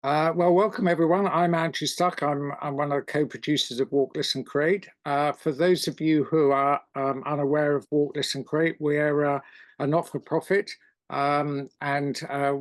Well, welcome everyone. I'm Andrew Stuck. I'm one of the co-producers of Walk, Listen, Create. For those of you who are unaware of Walk, Listen, Create, we're a not-for-profit, and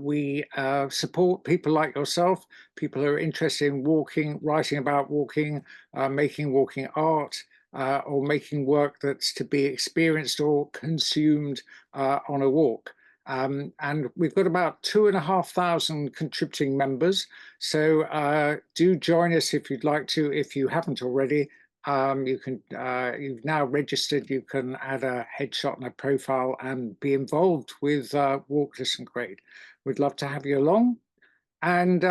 we support people like yourself, people who are interested in walking, writing about walking, making walking art, or making work that's to be experienced or consumed on a walk. And we've got about 2,500 contributing members. So do join us if you'd like to. If you haven't already, you've now registered. You can add a headshot and a profile and be involved with Walk, Listen, Create. We'd love to have you along. And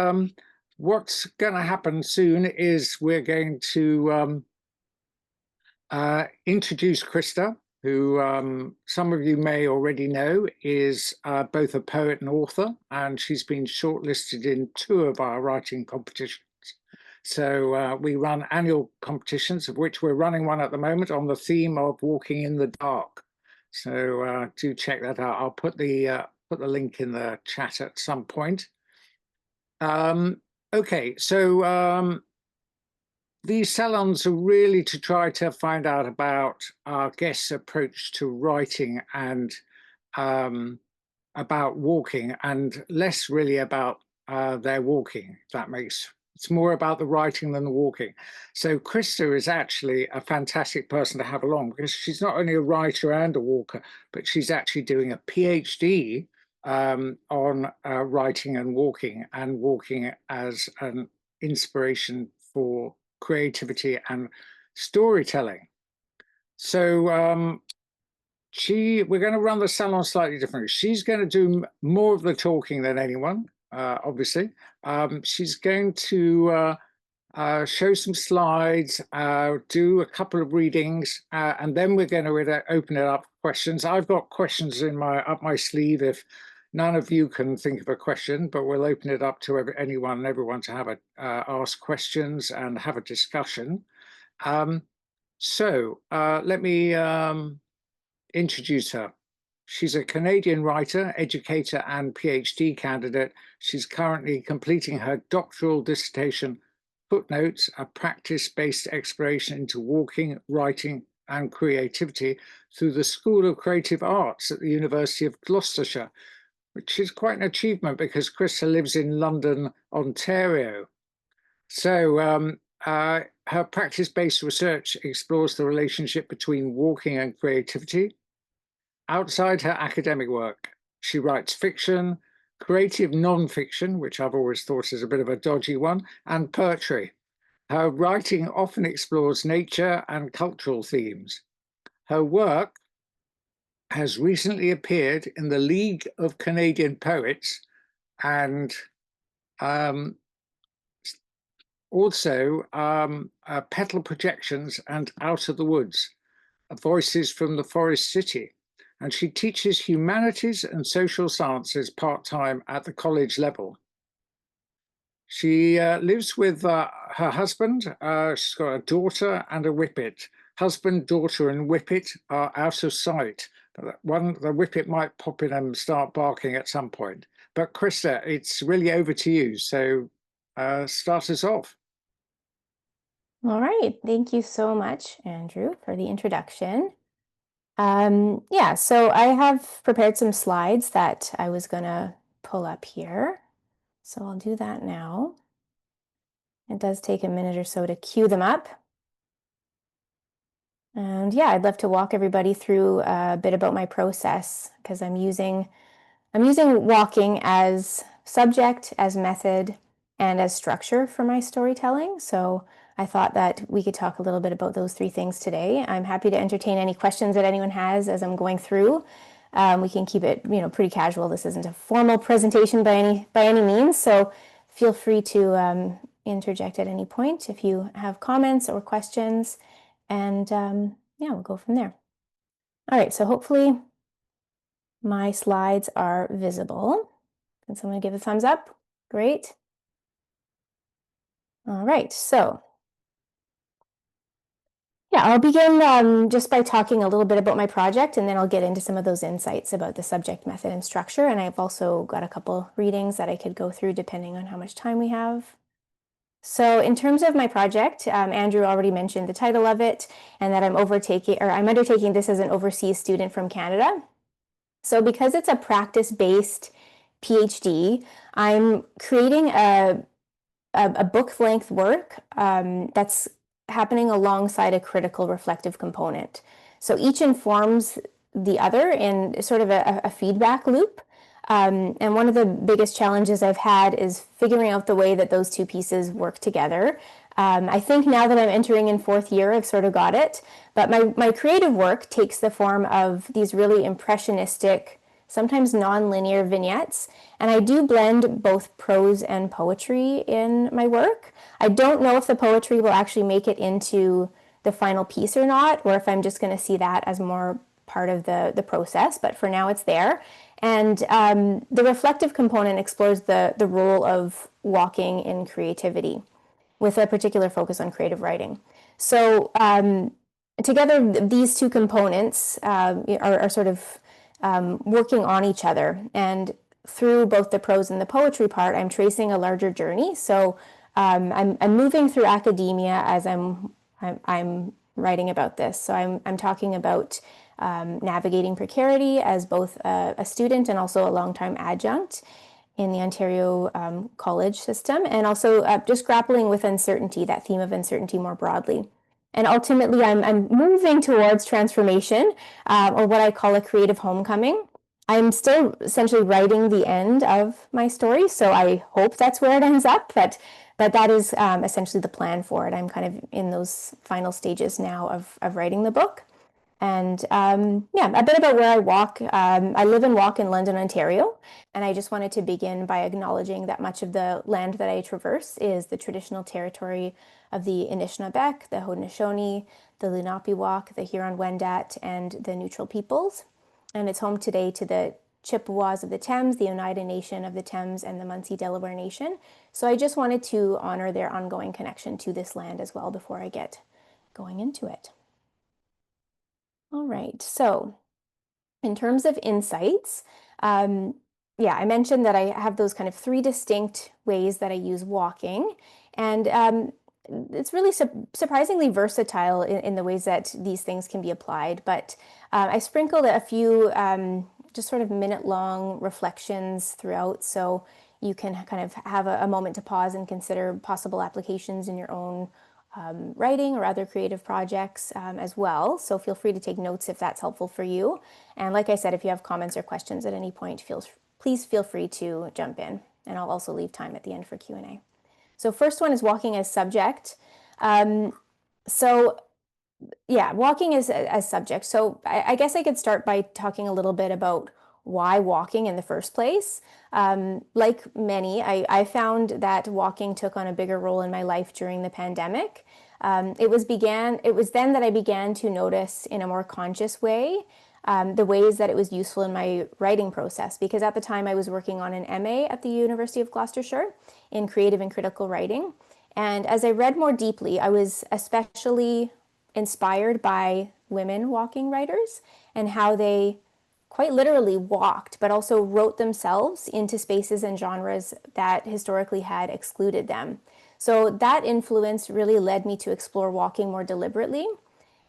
what's going to happen soon is we're going to introduce Krista, who some of you may already know is both a poet and author, and she's been shortlisted in 2 of our writing competitions. So we run annual competitions, of which we're running one at the moment on the theme of walking in the dark. So do check that out. I'll put the link in the chat at some point. Okay, so these salons are really to try to find out about our guests' approach to writing and about walking, and less really about their walking, if that makes it's more about the writing than the walking. So Krista is actually a fantastic person to have along because she's not only a writer and a walker, but she's actually doing a PhD on writing and walking as an inspiration for creativity and storytelling. So we're going to run the salon slightly differently. She's going to do more of the talking than anyone, obviously. She's going to show some slides, do a couple of readings, and then we're going to open it up for questions. I've got questions up my sleeve if none of you can think of a question, but we'll open it up to anyone and everyone to have ask questions and have a discussion. So let me introduce her. She's a Canadian writer, educator, and PhD candidate. She's currently completing her doctoral dissertation, Footnotes, a practice-based exploration into walking, writing, and creativity through the School of Creative Arts at the University of Gloucestershire, which is quite an achievement because Krista lives in London, Ontario. So her practice-based research explores the relationship between walking and creativity. Outside her academic work, she writes fiction, creative non-fiction, which I've always thought is a bit of a dodgy one, and poetry. Her writing often explores nature and cultural themes. Her work has recently appeared in the League of Canadian Poets and also Petal Projections and Out of the Woods, Voices from the Forest City. And she teaches humanities and social sciences part-time at the college level. She lives with her husband. She's got a daughter and a whippet. Husband, daughter, and whippet are out of sight. The whippet might pop in and start barking at some point. But Krista, it's really over to you. So start us off. All right. Thank you so much, Andrew, for the introduction. So I have prepared some slides that I was going to pull up here. So I'll do that now. It does take a minute or so to queue them up. And yeah, I'd love to walk everybody through a bit about my process because I'm using walking as subject, as method, and as structure for my storytelling. So I thought that we could talk a little bit about those 3 things today. I'm happy to entertain any questions that anyone has as I'm going through. We can keep it, pretty casual. This isn't a formal presentation by any means, so feel free to interject at any point if you have comments or questions, and we'll go from there. All right, so hopefully my slides are visible. Can someone give a thumbs up? Great. All right, so Yeah, I'll begin just by talking a little bit about my project, and then I'll get into some of those insights about the subject, method, and structure. And I've also got a couple readings that I could go through depending on how much time we have. So in terms of my project, Andrew already mentioned the title of it, and that I'm undertaking this as an overseas student from Canada. So because it's a practice-based PhD, I'm creating a book-length work that's happening alongside a critical reflective component. So each informs the other in sort of a feedback loop. And one of the biggest challenges I've had is figuring out the way that those two pieces work together. I think now that I'm entering in fourth year, I've sort of got it. But my creative work takes the form of these really impressionistic, sometimes non-linear vignettes. And I do blend both prose and poetry in my work. I don't know if the poetry will actually make it into the final piece or not, or if I'm just going to see that as more part of the process, but for now it's there. And the reflective component explores the role of walking in creativity with a particular focus on creative writing. So together, these two components are sort of working on each other. And through both the prose and the poetry part, I'm tracing a larger journey. So I'm moving through academia as I'm writing about this. So I'm talking about navigating precarity as both a student and also a longtime adjunct in the Ontario college system, and also just grappling with uncertainty, that theme of uncertainty more broadly. And ultimately, I'm moving towards transformation, or what I call a creative homecoming. I'm still essentially writing the end of my story, so I hope that's where it ends up, but that is essentially the plan for it. I'm kind of in those final stages now of writing the book. And yeah, a bit about where I walk. I live and walk in London, Ontario, and I just wanted to begin by acknowledging that much of the land that I traverse is the traditional territory of the Anishinaabeg, the Haudenosaunee, the Lenape-Walk, the Huron-Wendat, and the Neutral peoples. And it's home today to the Chippewas of the Thames, the Oneida Nation of the Thames, and the Munsee Delaware Nation. So I just wanted to honor their ongoing connection to this land as well before I get going into it. All right, so in terms of insights, yeah, I mentioned that I have those kind of three distinct ways that I use walking, and it's really surprisingly versatile in the ways that these things can be applied. But I sprinkled a few just sort of minute-long reflections throughout, so you can kind of have a moment to pause and consider possible applications in your own writing or other creative projects as well. So feel free to take notes if that's helpful for you. And like I said, if you have comments or questions at any point, please feel free to jump in. And I'll also leave time at the end for Q&A. So first one is walking as subject. So yeah, walking as subject. So I guess I could start by talking a little bit about why walking in the first place. Like many, I found that walking took on a bigger role in my life during the pandemic. It was then that I began to notice in a more conscious way the ways that it was useful in my writing process, because at the time I was working on an MA at the University of Gloucestershire in creative and critical writing. And as I read more deeply, I was especially inspired by women walking writers and how they quite literally walked, but also wrote themselves into spaces and genres that historically had excluded them. So that influence really led me to explore walking more deliberately.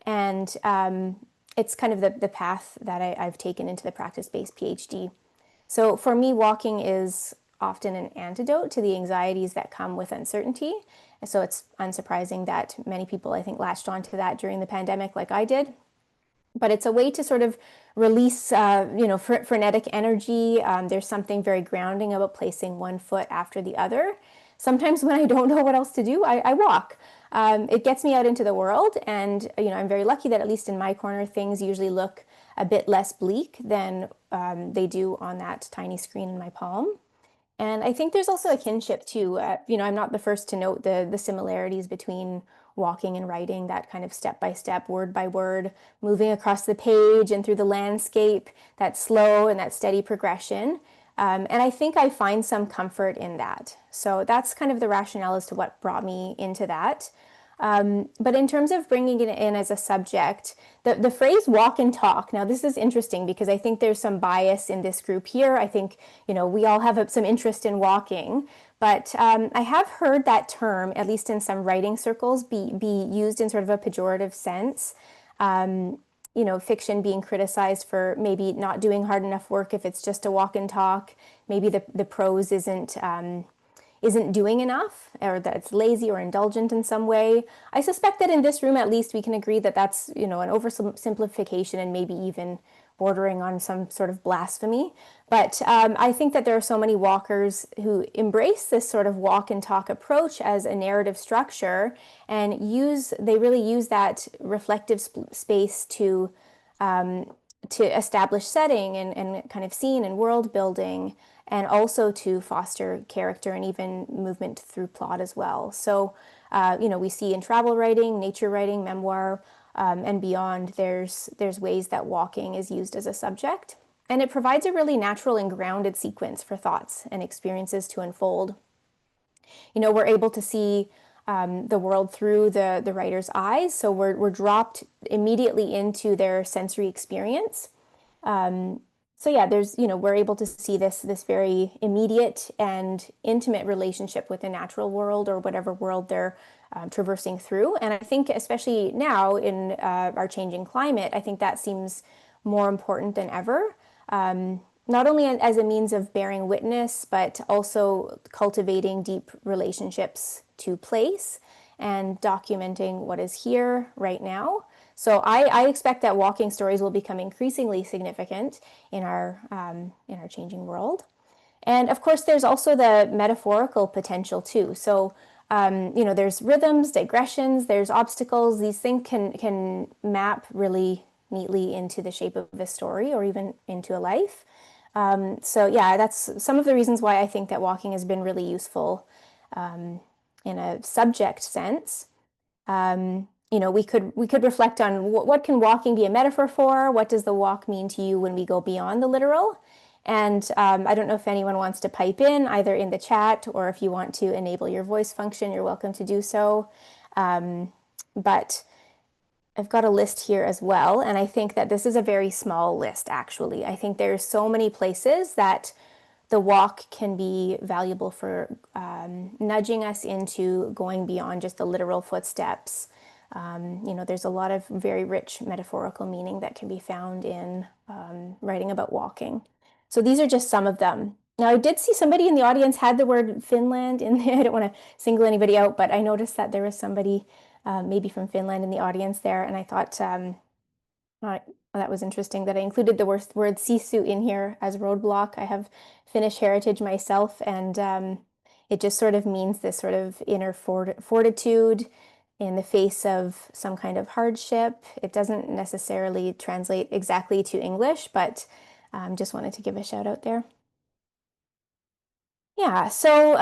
And it's kind of the path that I've taken into the practice-based PhD. So for me, walking is often an antidote to the anxieties that come with uncertainty. So it's unsurprising that many people, I think, latched onto that during the pandemic like I did. But it's a way to sort of release, frenetic energy. There's something very grounding about placing one foot after the other. Sometimes when I don't know what else to do, I walk. It gets me out into the world, and I'm very lucky that at least in my corner, things usually look a bit less bleak than they do on that tiny screen in my palm. And I think there's also a kinship too. I'm not the first to note the similarities between walking and writing, that kind of step by step, word by word, moving across the page and through the landscape, that slow and that steady progression. And I think I find some comfort in that. So that's kind of the rationale as to what brought me into that. But in terms of bringing it in as a subject, the phrase walk and talk, now this is interesting because I think there's some bias in this group here. I think, we all have some interest in walking, but I have heard that term, at least in some writing circles, be used in sort of a pejorative sense. Fiction being criticized for maybe not doing hard enough work if it's just a walk and talk. Maybe the prose isn't doing enough, or that it's lazy or indulgent in some way. I suspect that in this room, at least, we can agree that that's, an oversimplification and maybe even bordering on some sort of blasphemy. But I think that there are so many walkers who embrace this sort of walk and talk approach as a narrative structure, and they really use that reflective space to establish setting and kind of scene and world building, and also to foster character and even movement through plot as well. So, we see in travel writing, nature writing, memoir, and beyond, there's ways that walking is used as a subject. And it provides a really natural and grounded sequence for thoughts and experiences to unfold. We're able to see the world through the writer's eyes, so we're dropped immediately into their sensory experience. So yeah, we're able to see this very immediate and intimate relationship with the natural world, or whatever world they're traversing through. And I think especially now in our changing climate, I think that seems more important than ever. Not only as a means of bearing witness, but also cultivating deep relationships to place and documenting what is here right now. So I expect that walking stories will become increasingly significant in our changing world. And of course, there's also the metaphorical potential too. So there's rhythms, digressions, there's obstacles. These things can map really neatly into the shape of a story, or even into a life. So yeah, that's some of the reasons why I think that walking has been really useful in a subject sense. We could reflect on what can walking be a metaphor for? What does the walk mean to you when we go beyond the literal? And I don't know if anyone wants to pipe in, either in the chat, or if you want to enable your voice function, you're welcome to do so. But I've got a list here as well, and I think that this is a very small list, actually. I think there's so many places that the walk can be valuable for nudging us into going beyond just the literal footsteps. There's a lot of very rich metaphorical meaning that can be found in writing about walking. So these are just some of them. Now, I did see somebody in the audience had the word Finland in there. I don't want to single anybody out, but I noticed that there was somebody maybe from Finland in the audience there, and I thought that was interesting that I included the word sisu in here as roadblock. I have Finnish heritage myself, and it just sort of means this sort of inner fortitude in the face of some kind of hardship. It doesn't necessarily translate exactly to English, but just wanted to give a shout out there. Yeah, so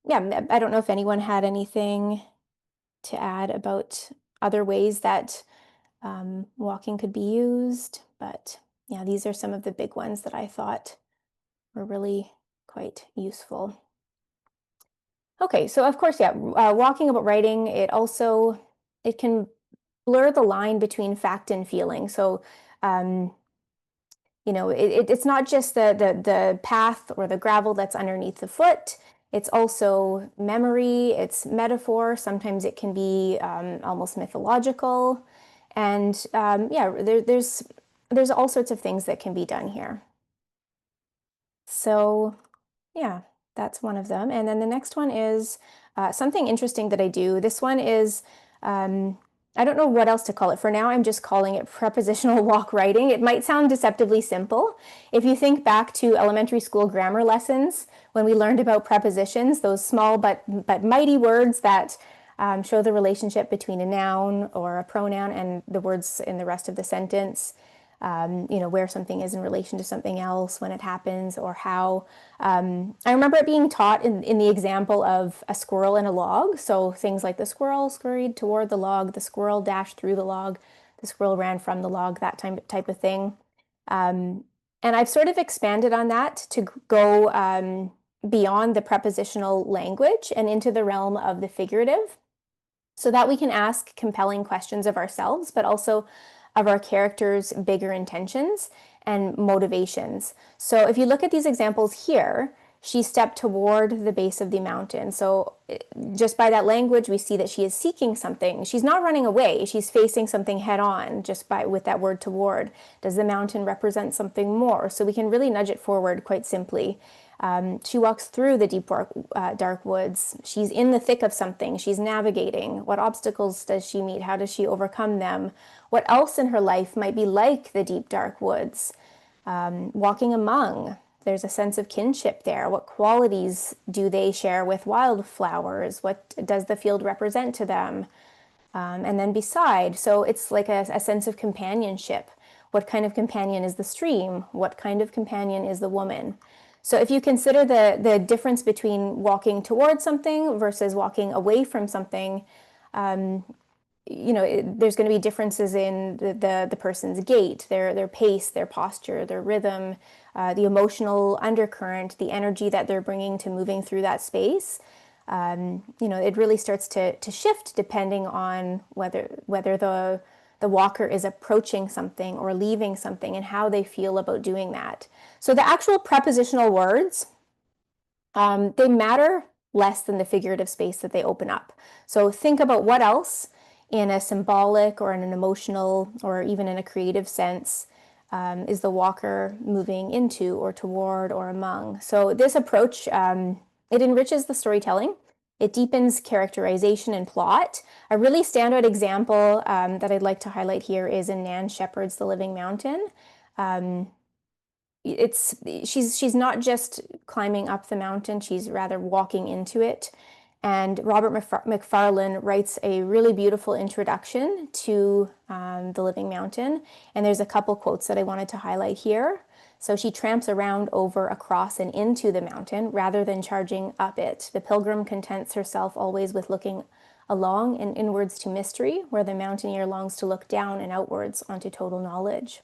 yeah, I don't know if anyone had anything to add about other ways that walking could be used, but yeah, these are some of the big ones that I thought were really quite useful. Okay, so of course, yeah, walking about writing, it can blur the line between fact and feeling. So, it's not just the path or the gravel that's underneath the foot. It's also memory, it's metaphor. Sometimes it can be almost mythological. And yeah, there's all sorts of things that can be done here. So yeah, that's one of them. And then the next one is something interesting that I do. This one is, I don't know what else to call it. For now, I'm just calling it prepositional walk writing. It might sound deceptively simple. If you think back to elementary school grammar lessons, when we learned about prepositions, those small but mighty words that show the relationship between a noun or a pronoun and the words in the rest of the sentence. Where something is in relation to something else when it happens, or how. I remember it being taught in the example of a squirrel in a log. So things like the squirrel scurried toward the log, the squirrel dashed through the log, the squirrel ran from the log, that type of thing. And I've sort of expanded on that to go beyond the prepositional language and into the realm of the figurative. so that we can ask compelling questions of ourselves, but also of our characters' bigger intentions and motivations. So if you look at these examples here, she stepped toward the base of the mountain. So just by that language, we see that she is seeking something. She's not running away. She's facing something head on just by with that word toward. Does the mountain represent something more? So we can really nudge it forward quite simply. She walks through the deep, dark woods. She's in the thick of something. She's navigating. What obstacles does she meet? How does she overcome them? What else in her life might be like the deep, dark woods? Walking among, there's a sense of kinship there. What qualities do they share with wildflowers? What does the field represent to them? And then beside, so it's like a sense of companionship. What kind of companion is the stream? What kind of companion is the woman? So if you consider the difference between walking towards something versus walking away from something, there's going to be differences in the person's gait, their pace, their posture, their rhythm, the emotional undercurrent, the energy that they're bringing to moving through that space. It really starts to shift depending on whether the walker is approaching something or leaving something and how they feel about doing that. So the actual prepositional words, they matter less than the figurative space that they open up. So think about what else in a symbolic or in an emotional or even in a creative sense is the walker moving into or toward or among. So this approach, it enriches the storytelling. It deepens characterization and plot. A really standout example that I'd like to highlight here is in Nan Shepherd's The Living Mountain. She's not just climbing up the mountain, she's rather walking into it. And Robert Macfarlane writes a really beautiful introduction to The Living Mountain. And there's a couple quotes that I wanted to highlight here. So she tramps around, over, across, and into the mountain rather than charging up it. The pilgrim contents herself always with looking along and inwards to mystery, where the mountaineer longs to look down and outwards onto total knowledge.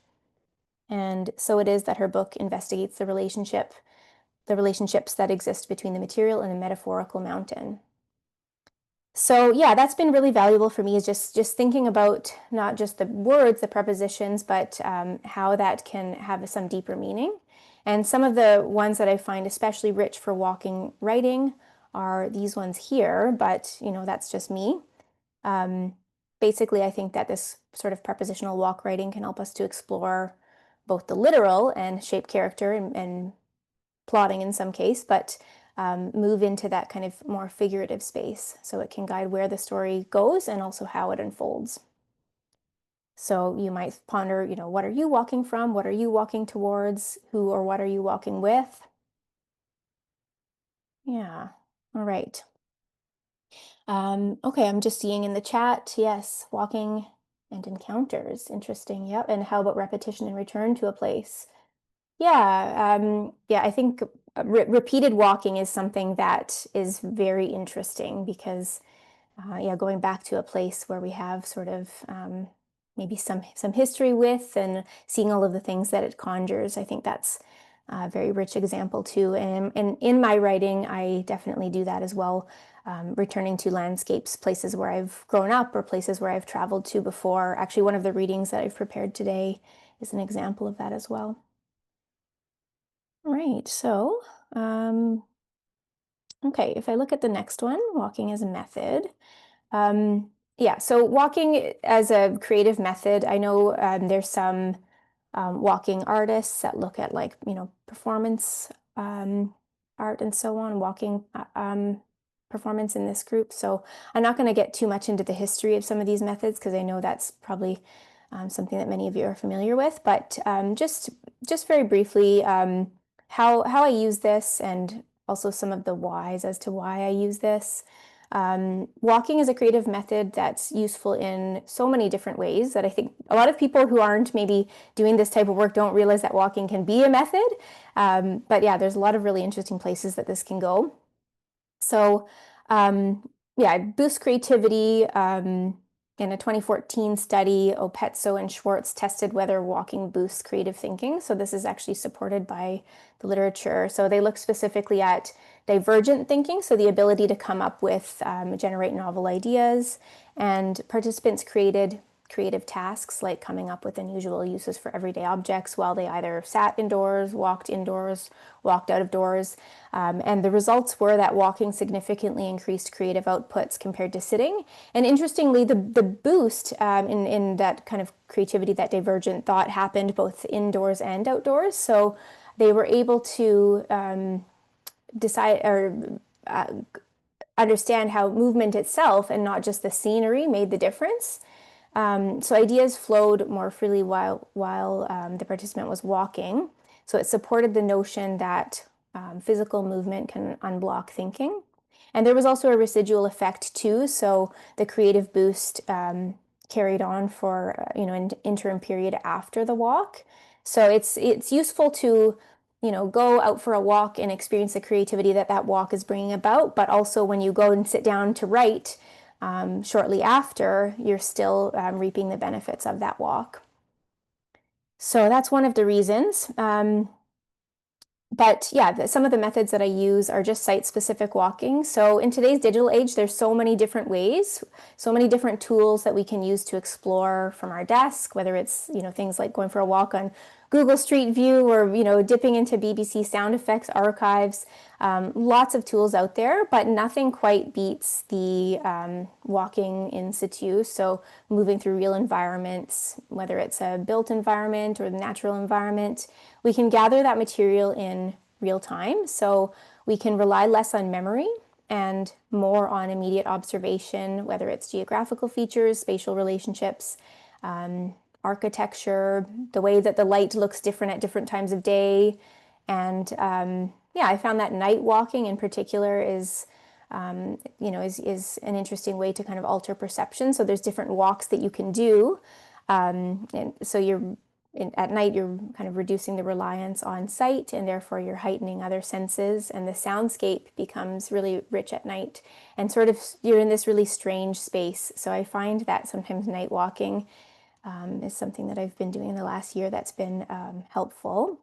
And so it is that her book investigates the relationships that exist between the material and the metaphorical mountain. So yeah, that's been really valuable for me, is just thinking about not just the words, the prepositions, but how that can have some deeper meaning. And some of the ones that I find especially rich for walking writing are these ones here, but that's just me. Basically, I think that this sort of prepositional walk writing can help us to explore both the literal and shape character and plotting in some case, but move into that kind of more figurative space. So it can guide where the story goes and also how it unfolds. So you might ponder, what are you walking from? What are you walking towards? Who or what are you walking with? Yeah. All right. Okay, I'm just seeing in the chat, yes, walking and encounters. Interesting. Yep. And how about repetition and return to a place? Yeah, I think repeated walking is something that is very interesting because, going back to a place where we have sort of maybe some history with, and seeing all of the things that it conjures, I think that's a very rich example too. And in my writing, I definitely do that as well, returning to landscapes, places where I've grown up or places where I've traveled to before. Actually, one of the readings that I've prepared today is an example of that as well. Right, so, okay, if I look at the next one, walking as a method. Yeah, so walking as a creative method, I know there's some walking artists that look at performance art and so on, walking performance in this group. So I'm not going to get too much into the history of some of these methods because I know that's probably something that many of you are familiar with, but just very briefly, how I use this and also some of the whys as to why I use this. Walking is a creative method that's useful in so many different ways that I think a lot of people who aren't maybe doing this type of work don't realize that walking can be a method. But yeah, there's a lot of really interesting places that this can go. So yeah, it boosts creativity. In a 2014 study, Opezzo and Schwartz tested whether walking boosts creative thinking. So this is actually supported by the literature. So they look specifically at divergent thinking, so the ability to come up with, generate novel ideas, and participants created creative tasks like coming up with unusual uses for everyday objects while they either sat indoors, walked out of doors. And the results were that walking significantly increased creative outputs compared to sitting. And interestingly, the boost in that kind of creativity, that divergent thought, happened both indoors and outdoors. So they were able to decide or understand how movement itself and not just the scenery made the difference. So ideas flowed more freely while the participant was walking. So it supported the notion that physical movement can unblock thinking. And there was also a residual effect too. So the creative boost carried on for an interim period after the walk. So it's useful to go out for a walk and experience the creativity that walk is bringing about. But also when you go and sit down to write, shortly after, you're still reaping the benefits of that walk. So that's one of the reasons. But yeah, some of the methods that I use are just site-specific walking. So in today's digital age, there's so many different ways, so many different tools that we can use to explore from our desk, whether it's, things like going for a walk on Google Street View or, dipping into BBC sound effects archives. Lots of tools out there, but nothing quite beats the walking in situ. So moving through real environments, whether it's a built environment or the natural environment, we can gather that material in real time. So we can rely less on memory and more on immediate observation, whether it's geographical features, spatial relationships, architecture, the way that the light looks different at different times of day. And I found that night walking in particular is an interesting way to kind of alter perception. So there's different walks that you can do. And so at night, you're kind of reducing the reliance on sight, and therefore you're heightening other senses, and the soundscape becomes really rich at night, and sort of you're in this really strange space. So I find that sometimes night walking is something that I've been doing in the last year that's been helpful.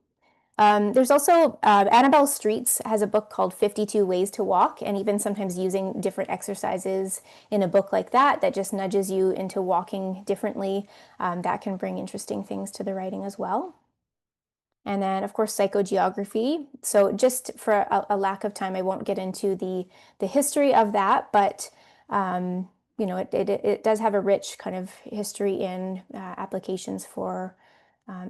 There's also Annabelle Streets has a book called 52 Ways to Walk, and even sometimes using different exercises in a book like that just nudges you into walking differently. That can bring interesting things to the writing as well. And then, of course, psychogeography. So just for a lack of time, I won't get into the history of that, but it does have a rich kind of history in applications for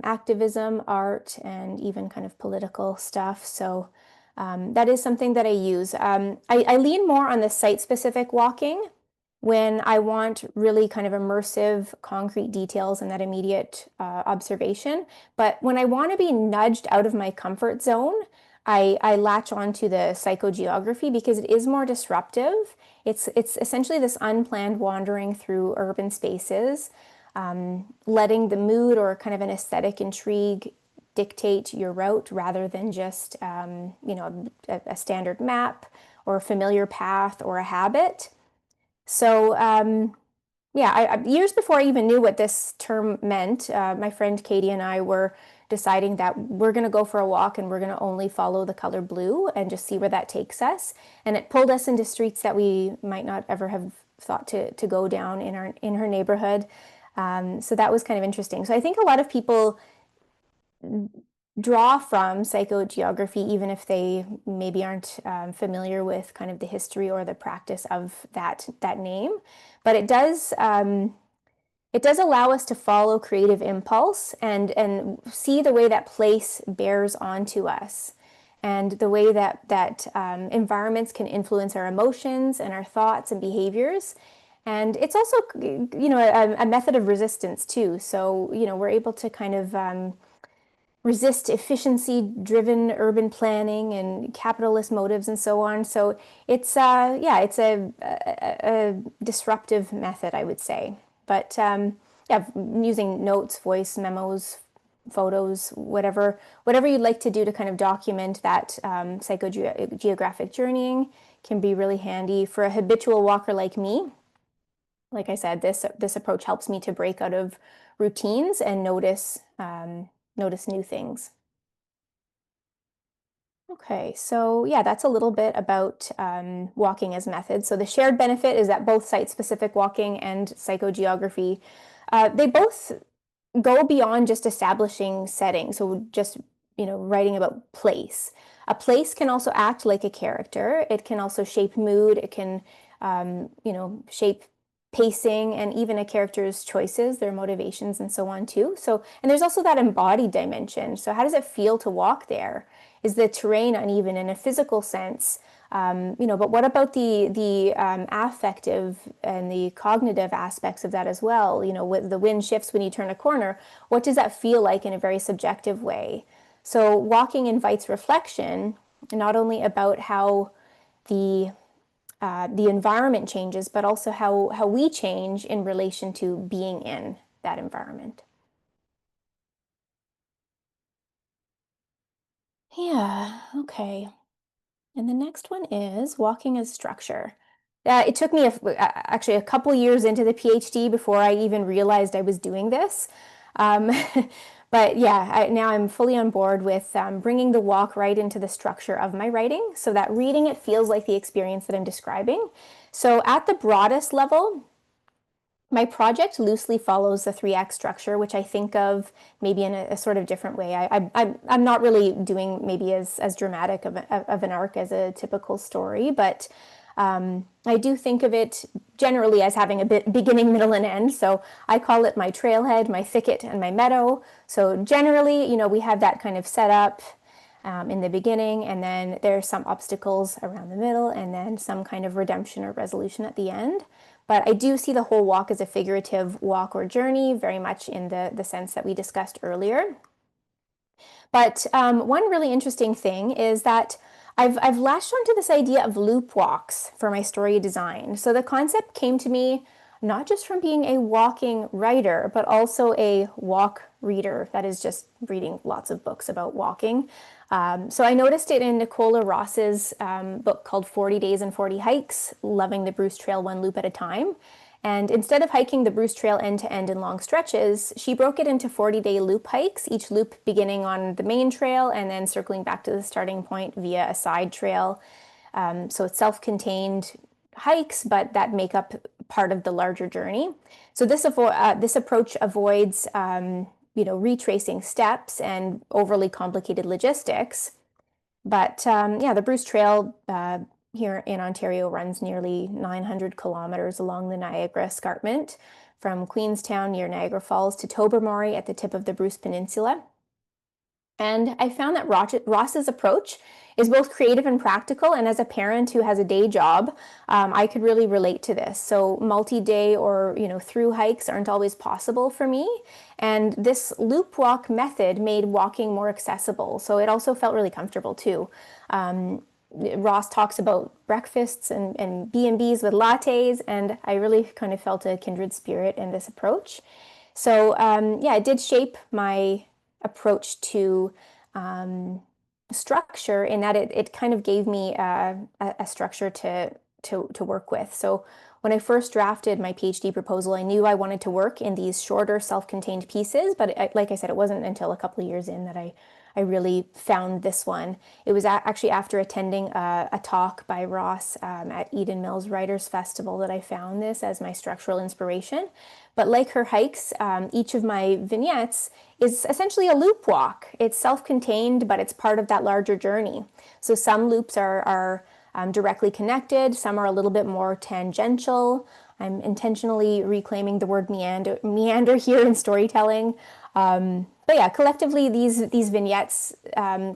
activism, art, and even kind of political stuff. So that is something that I use. I lean more on the site-specific walking when I want really kind of immersive, concrete details and that immediate observation. But when I want to be nudged out of my comfort zone, I latch onto the psychogeography because it is more disruptive. It's essentially this unplanned wandering through urban spaces, letting the mood or kind of an aesthetic intrigue dictate your route rather than just a standard map or a familiar path or a habit. So years before I even knew what this term meant, my friend Katie and I were deciding that we're going to go for a walk and we're going to only follow the color blue and just see where that takes us. And it pulled us into streets that we might not ever have thought to go down in her neighborhood. So that was kind of interesting. So I think a lot of people draw from psychogeography, even if they maybe aren't familiar with kind of the history or the practice of that name. But it does allow us to follow creative impulse and see the way that place bears onto us, and the way that environments can influence our emotions and our thoughts and behaviors. And it's also, a method of resistance too. So, we're able to kind of resist efficiency-driven urban planning and capitalist motives and so on. So it's a disruptive method, I would say. But using notes, voice memos, photos, whatever you'd like to do to kind of document that psychogeographic journeying can be really handy for a habitual walker like me. Like I said, this approach helps me to break out of routines and notice new things. Okay, so yeah, that's a little bit about walking as method. So the shared benefit is that both site-specific walking and psychogeography, they both go beyond just establishing setting. So just, writing about place. A place can also act like a character. It can also shape mood. It can, shape pacing and even a character's choices, their motivations, and so on too. So, and there's also that embodied dimension. So how does it feel to walk there? Is the terrain uneven in a physical sense? But what about the affective and the cognitive aspects of that as well? With the wind shifts when you turn a corner, what does that feel like in a very subjective way? So walking invites reflection, not only about how the environment changes, but also how we change in relation to being in that environment. Yeah, okay. And the next one is walking as structure. It took me actually a couple years into the PhD before I even realized I was doing this. Um, but yeah, now I'm fully on board with bringing the walk right into the structure of my writing so that reading it feels like the experience that I'm describing. So at the broadest level, my project loosely follows the 3-act structure, which I think of maybe in a sort of different way. I'm not really doing maybe as dramatic of an arc as a typical story, but I do think of it generally as having a bit beginning, middle, and end. So I call it my trailhead, my thicket, and my meadow. So generally, we have that kind of setup in the beginning, and then there's some obstacles around the middle, and then some kind of redemption or resolution at the end. But I do see the whole walk as a figurative walk or journey, very much in the sense that we discussed earlier. But one really interesting thing is that I've latched onto this idea of loop walks for my story design. So the concept came to me not just from being a walking writer, but also a walk reader that is just reading lots of books about walking. So I noticed it in Nicola Ross's book called 40 Days and 40 Hikes, Loving the Bruce Trail One Loop at a Time. And instead of hiking the Bruce Trail end to end in long stretches, she broke it into 40-day loop hikes, each loop beginning on the main trail and then circling back to the starting point via a side trail. So it's self-contained hikes, but that make up part of the larger journey. So this approach avoids retracing steps and overly complicated logistics. But yeah, the Bruce Trail here in Ontario runs nearly 900 kilometers along the Niagara Escarpment from Queenstown near Niagara Falls to Tobermory at the tip of the Bruce Peninsula. And I found that Ross's approach is both creative and practical. And as a parent who has a day job, I could really relate to this. So multi-day or through hikes aren't always possible for me. And this loop walk method made walking more accessible. So it also felt really comfortable too. Ross talks about breakfasts and B&Bs with lattes, and I really kind of felt a kindred spirit in this approach. So yeah, it did shape my approach to structure in that it kind of gave me a structure to work with. So when I first drafted my PhD proposal, I knew I wanted to work in these shorter self-contained pieces, but like I said, it wasn't until a couple of years in that I really found this one. It was actually after attending a talk by Ross at Eden Mills Writers Festival that I found this as my structural inspiration. But like her hikes, each of my vignettes is essentially a loop walk. It's self-contained, but it's part of that larger journey. So some loops are directly connected, some are a little bit more tangential. I'm intentionally reclaiming the word meander here in storytelling. But yeah, collectively, these vignettes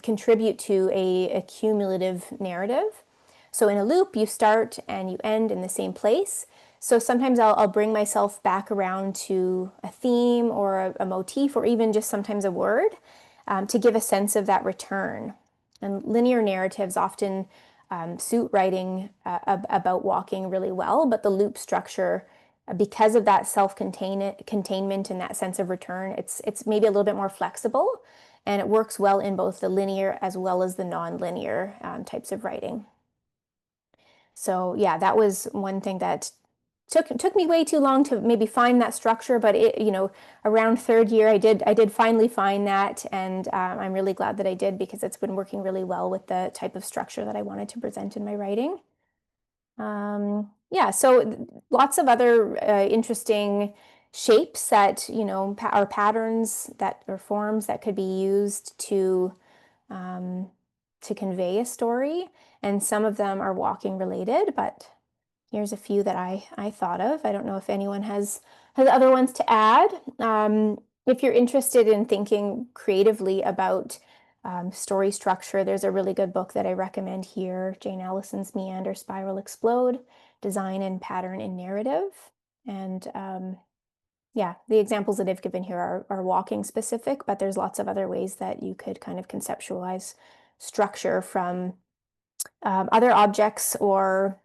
contribute to a cumulative narrative. So in a loop, you start and you end in the same place. So sometimes I'll bring myself back around to a theme or a motif or even just sometimes a word to give a sense of that return. And linear narratives often suit writing about walking really well, but the loop structure, because of that self-containment and that sense of return, it's maybe a little bit more flexible, and it works well in both the linear as well as the non-linear types of writing. So yeah, that was one thing that took me way too long to maybe find that structure, but around third year I did finally find that, and I'm really glad that I did, because it's been working really well with the type of structure that I wanted to present in my writing. Yeah, so lots of other interesting shapes that are patterns that or forms that could be used to convey a story, and some of them are walking related, but here's a few that I thought of. I don't know if anyone has other ones to add. If you're interested in thinking creatively about story structure, there's a really good book that I recommend here, Jane Allison's Meander, Spiral, Explode, Design and Pattern in Narrative. And yeah, the examples that I've given here are walking specific, but there's lots of other ways that you could kind of conceptualize structure from other objects or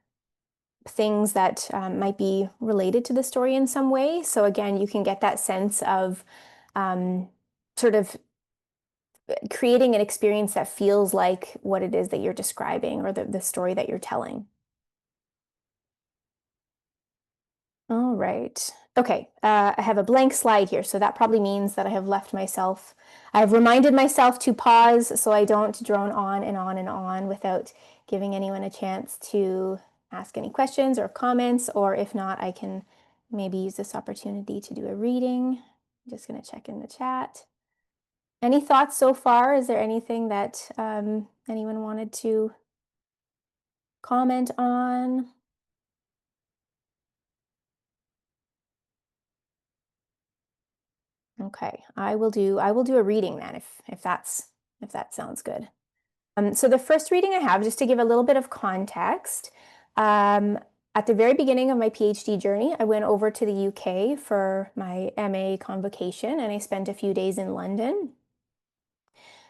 things that might be related to the story in some way. So again, you can get that sense of sort of creating an experience that feels like what it is that you're describing, or the story that you're telling. All right. Okay, I have a blank slide here, so that probably means that I've reminded myself to pause so I don't drone on and on and on without giving anyone a chance to ask any questions or comments, or if not, I can maybe use this opportunity to do a reading. I'm just going to check in the chat. Any thoughts so far? Is there anything that anyone wanted to comment on? Okay, I will do a reading then, if that sounds good. So the first reading I have, just to give a little bit of context, at the very beginning of my PhD journey, I went over to the UK for my MA convocation, and I spent a few days in London.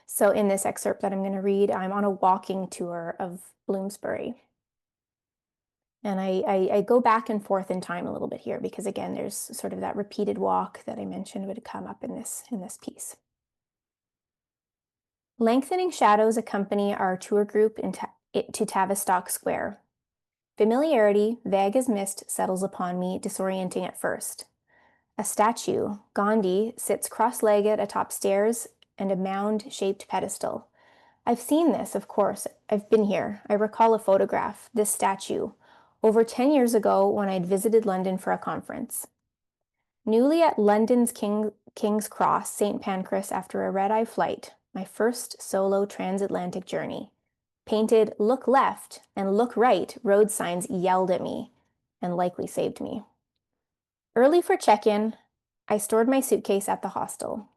So in this excerpt that I'm going to read, I'm on a walking tour of Bloomsbury. And I go back and forth in time a little bit here, because again, there's sort of that repeated walk that I mentioned would come up in this piece. Lengthening shadows accompany our tour group to Tavistock Square. Familiarity, vague as mist, settles upon me, disorienting at first. A statue, Gandhi, sits cross-legged atop stairs and a mound-shaped pedestal. I've seen this, of course. I've been here. I recall a photograph, this statue, over 10 years ago when I'd visited London for a conference. Newly at London's King's Cross, St. Pancras, after a red-eye flight, my first solo transatlantic journey. Painted "Look left" and "Look right" road signs yelled at me, and likely saved me. Early for check-in, I stored my suitcase at the hostel.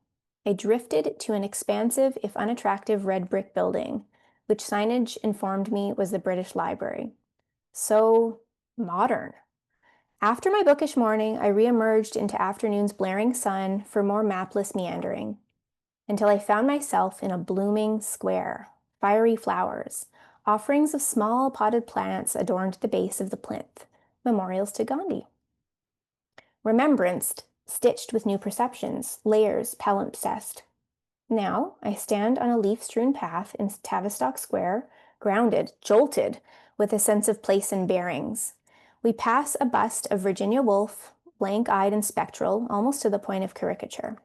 I drifted to an expansive, if unattractive, red brick building, which signage informed me was the British Library. So modern. After my bookish morning, I re-emerged into afternoon's blaring sun for more mapless meandering, until I found myself in a blooming square, fiery flowers, offerings of small potted plants adorned the base of the plinth, memorials to Gandhi. Remembranced, stitched with new perceptions, layers palimpsest. Now I stand on a leaf-strewn path in Tavistock Square, grounded, jolted, with a sense of place and bearings. We pass a bust of Virginia Woolf, blank-eyed and spectral, almost to the point of caricature.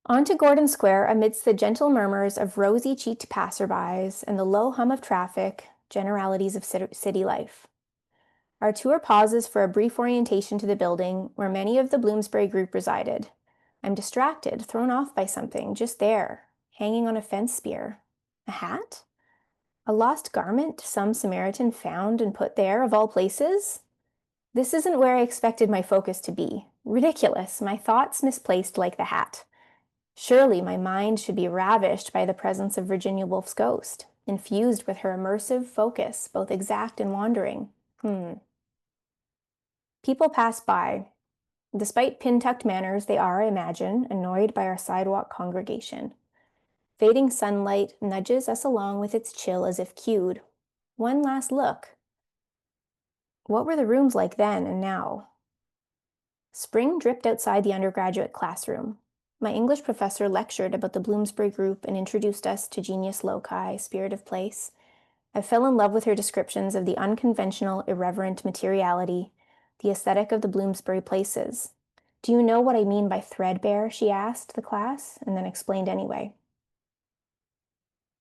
On to Gordon Square, amidst the gentle murmurs of rosy-cheeked passerbys and the low hum of traffic, generalities of city life. Our tour pauses for a brief orientation to the building where many of the Bloomsbury group resided. I'm distracted, thrown off by something, just there, hanging on a fence spear. A hat? A lost garment some Samaritan found and put there, of all places? This isn't where I expected my focus to be. Ridiculous, my thoughts misplaced like the hat. Surely my mind should be ravished by the presence of Virginia Woolf's ghost, infused with her immersive focus, both exact and wandering. People pass by. Despite pin-tucked manners, they are, I imagine, annoyed by our sidewalk congregation. Fading sunlight nudges us along with its chill as if cued. One last look. What were the rooms like then and now? Spring dripped outside the undergraduate classroom. My English professor lectured about the Bloomsbury group and introduced us to genius loci, spirit of place. I fell in love with her descriptions of the unconventional, irreverent materiality, the aesthetic of the Bloomsbury places. Do you know what I mean by threadbare? She asked the class, and then explained anyway.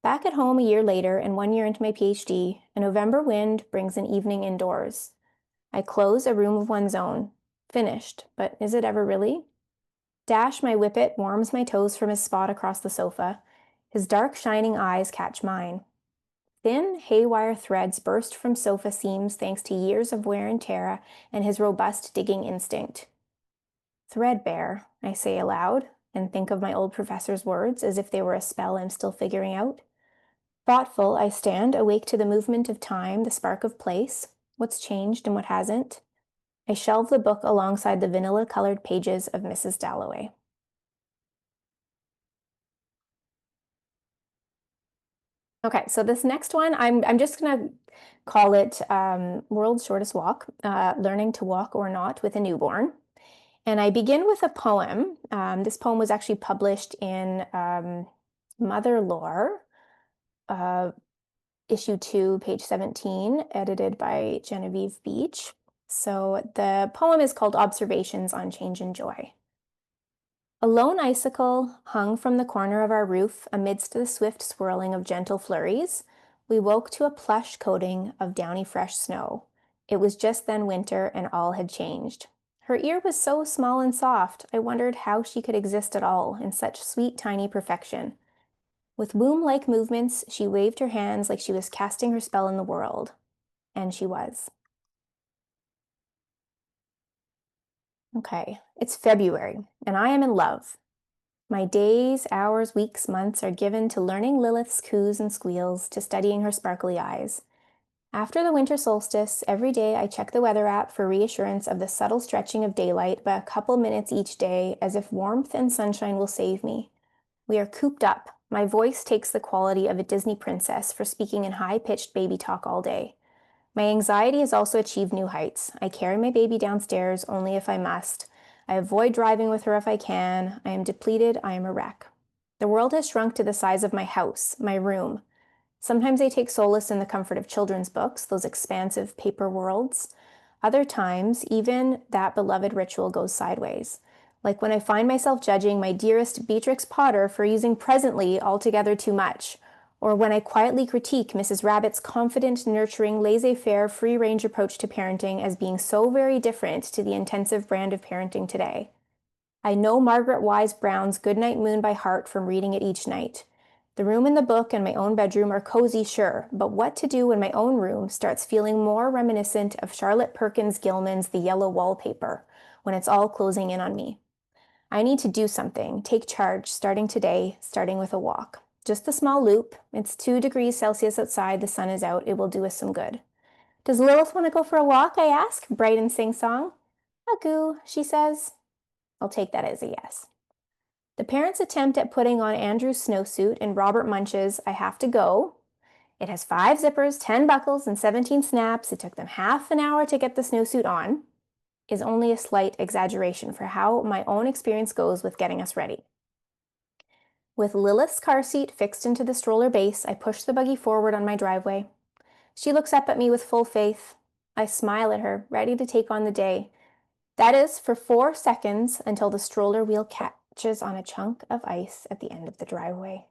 Back at home a year later and 1 year into my PhD, a November wind brings an evening indoors. I close A Room of One's Own. Finished, but is it ever really? Dash, my whippet, warms my toes from his spot across the sofa. His dark, shining eyes catch mine. Thin, haywire threads burst from sofa seams thanks to years of wear and tear and his robust digging instinct. Threadbare, I say aloud, and think of my old professor's words as if they were a spell I'm still figuring out. Thoughtful, I stand, awake to the movement of time, the spark of place, what's changed and what hasn't. I shelve the book alongside the vanilla-colored pages of Mrs. Dalloway. Okay, so this next one, I'm just gonna call it World's Shortest Walk, Learning to Walk or Not with a Newborn. And I begin with a poem. This poem was actually published in Mother Lore, issue 2, page 17, edited by Genevieve Beach. So the poem is called Observations on Change and Joy. A lone icicle hung from the corner of our roof amidst the swift swirling of gentle flurries. We woke to a plush coating of downy fresh snow. It was just then winter and all had changed. Her ear was so small and soft, I wondered how she could exist at all in such sweet, tiny perfection. With womb-like movements, she waved her hands like she was casting her spell in the world. And she was. Okay, it's February, and I am in love. My days, hours, weeks, months are given to learning Lilith's coos and squeals, to studying her sparkly eyes. After the winter solstice, every day I check the weather app for reassurance of the subtle stretching of daylight by a couple minutes each day, as if warmth and sunshine will save me. We are cooped up. My voice takes the quality of a Disney princess for speaking in high-pitched baby talk all day. My anxiety has also achieved new heights. I carry my baby downstairs only if I must. I avoid driving with her if I can. I am depleted. I am a wreck. The world has shrunk to the size of my house, my room. Sometimes I take solace in the comfort of children's books, those expansive paper worlds. Other times, even that beloved ritual goes sideways. Like when I find myself judging my dearest Beatrix Potter for using presently altogether too much, or when I quietly critique Mrs. Rabbit's confident, nurturing, laissez-faire, free-range approach to parenting as being so very different to the intensive brand of parenting today. I know Margaret Wise Brown's Goodnight Moon by heart from reading it each night. The room in the book and my own bedroom are cozy, sure, but what to do when my own room starts feeling more reminiscent of Charlotte Perkins Gilman's The Yellow Wallpaper, when it's all closing in on me? I need to do something, take charge, starting today, starting with a walk. Just a small loop. It's 2 degrees Celsius outside, the sun is out, it will do us some good. Does Lilith want to go for a walk, I ask, bright and sing-song. Agoo, she says. I'll take that as a yes. The parents' attempt at putting on Andrew's snowsuit and Robert Munch's I Have to Go. It has 5 zippers, 10 buckles, and 17 snaps. It took them half an hour to get the snowsuit on, is only a slight exaggeration for how my own experience goes with getting us ready. With Lilith's car seat fixed into the stroller base, I push the buggy forward on my driveway. She looks up at me with full faith. I smile at her, ready to take on the day. That is for 4 seconds until the stroller wheel catches on a chunk of ice at the end of the driveway.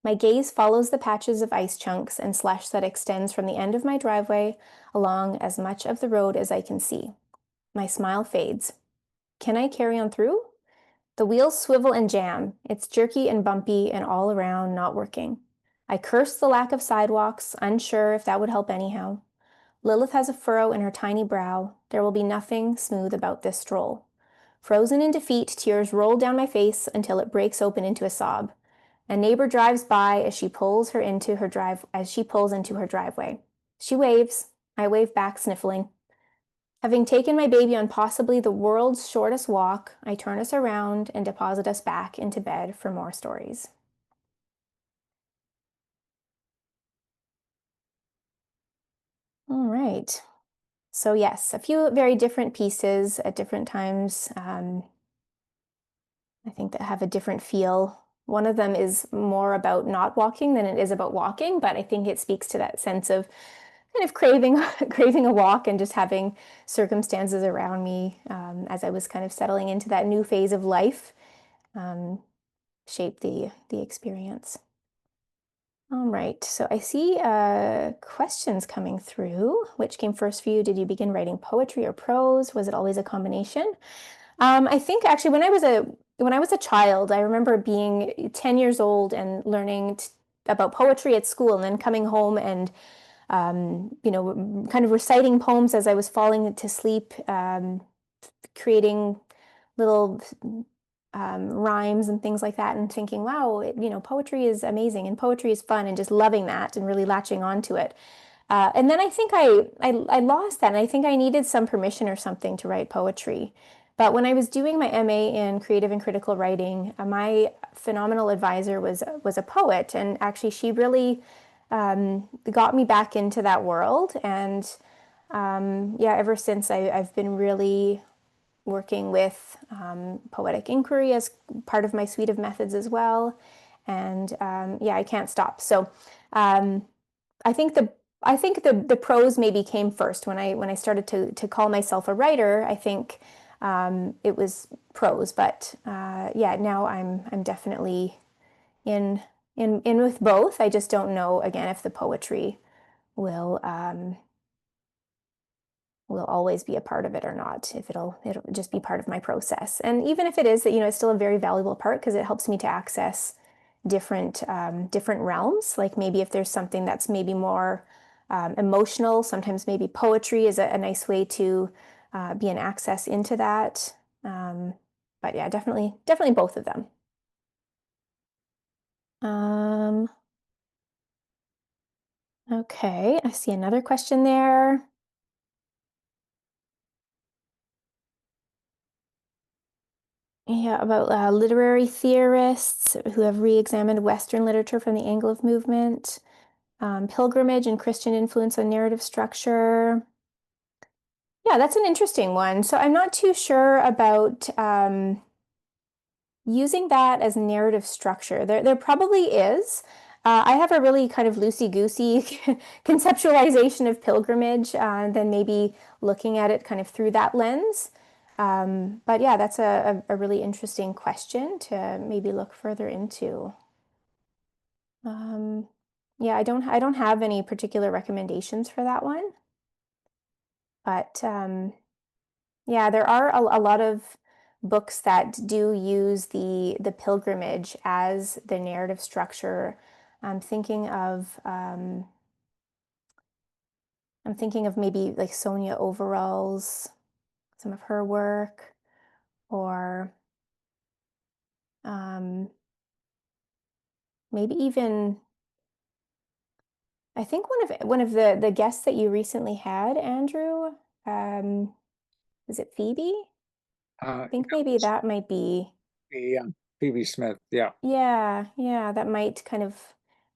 My gaze follows the patches of ice chunks and slush that extends from the end of my driveway along as much of the road as I can see. My smile fades. Can I carry on through? The wheels swivel and jam. It's jerky and bumpy and all around not working. I curse the lack of sidewalks, unsure if that would help anyhow. Lilith has a furrow in her tiny brow. There will be nothing smooth about this stroll. Frozen in defeat, tears roll down my face until it breaks open into a sob. A neighbor drives by as she pulls into her driveway. She waves. I wave back, sniffling. Having taken my baby on possibly the world's shortest walk, I turn us around and deposit us back into bed for more stories. All right. So yes, a few very different pieces at different times. I think that have a different feel. One of them is more about not walking than it is about walking, but I think it speaks to that sense of kind of craving craving a walk and just having circumstances around me as I was kind of settling into that new phase of life um, shape the experience. All right, so I see questions coming through. Which came first for you? Did you begin writing poetry or prose? Was it always a combination? I think actually when I was a child, I remember being 10 years old and learning about poetry at school, and then coming home and kind of reciting poems as I was falling to sleep, creating little rhymes and things like that, and thinking, wow, poetry is amazing and poetry is fun, and just loving that and really latching onto it. And then I think I lost that, and I think I needed some permission or something to write poetry. But when I was doing my MA in creative and critical writing, my phenomenal advisor was a poet, and actually she really got me back into that world. And yeah, ever since I've been really working with poetic inquiry as part of my suite of methods as well. And yeah, I can't stop. So um, I think the prose maybe came first when I started to call myself a writer. I think it was prose, but yeah, now I'm definitely in in with both. I just don't know again if the poetry will will always be a part of it or not, if it'll just be part of my process. And even if it is, that it's still a very valuable part, because it helps me to access different realms. Like maybe if there's something that's maybe more emotional, sometimes maybe poetry is a nice way to be an access into that. But yeah, definitely both of them. Um, okay, I see another question there. Yeah, about literary theorists who have re-examined Western literature from the angle of movement, pilgrimage and Christian influence on narrative structure. Yeah, that's an interesting one. So I'm not too sure about using that as narrative structure. There probably is. I have a really kind of loosey-goosey conceptualization of pilgrimage, than maybe looking at it kind of through that lens. But yeah, that's a really interesting question to maybe look further into. Um, yeah, I don't have any particular recommendations for that one, but yeah, there are a lot of books that do use the pilgrimage as the narrative structure. I'm thinking of um, I'm thinking of maybe like Sonia Overall's, some of her work, or um, maybe even I think one of the guests that you recently had, Andrew, um, is it Phoebe? I think maybe that might be. Yeah, Phoebe Smith. Yeah. Yeah, that might kind of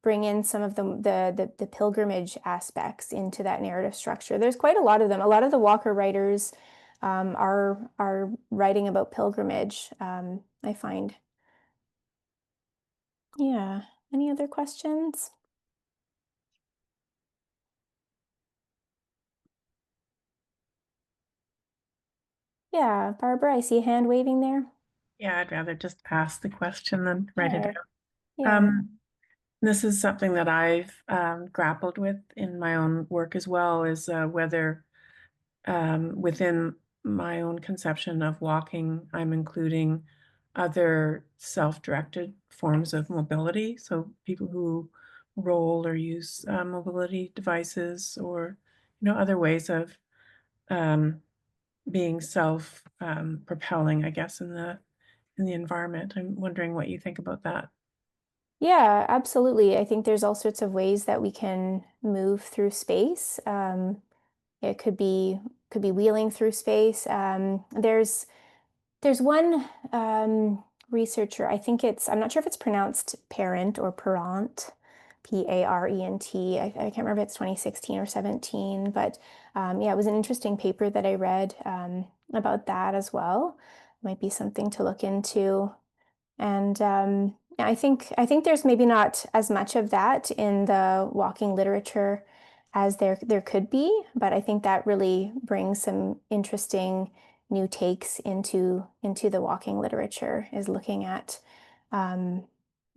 bring in some of the pilgrimage aspects into that narrative structure. There's quite a lot of them. A lot of the Walker writers are writing about pilgrimage, I find. Yeah. Any other questions? Yeah, Barbara, I see a hand waving there. Yeah, I'd rather just ask the question than write it Sure. down. Yeah. This is something that I've grappled with in my own work as well, is whether within my own conception of walking, I'm including other self-directed forms of mobility. So people who roll or use mobility devices, or other ways of um, being self propelling, I guess, in the environment. I'm wondering what you think about that. Yeah, absolutely. I think there's all sorts of ways that we can move through space. It could be wheeling through space. There's one researcher, I think I'm not sure if it's pronounced Parent or Parent, Parent. I can't remember if it's 2016 or 17, but yeah, it was an interesting paper that I read about that as well. Might be something to look into. And I think there's maybe not as much of that in the walking literature as there could be, but I think that really brings some interesting new takes into the walking literature, is looking at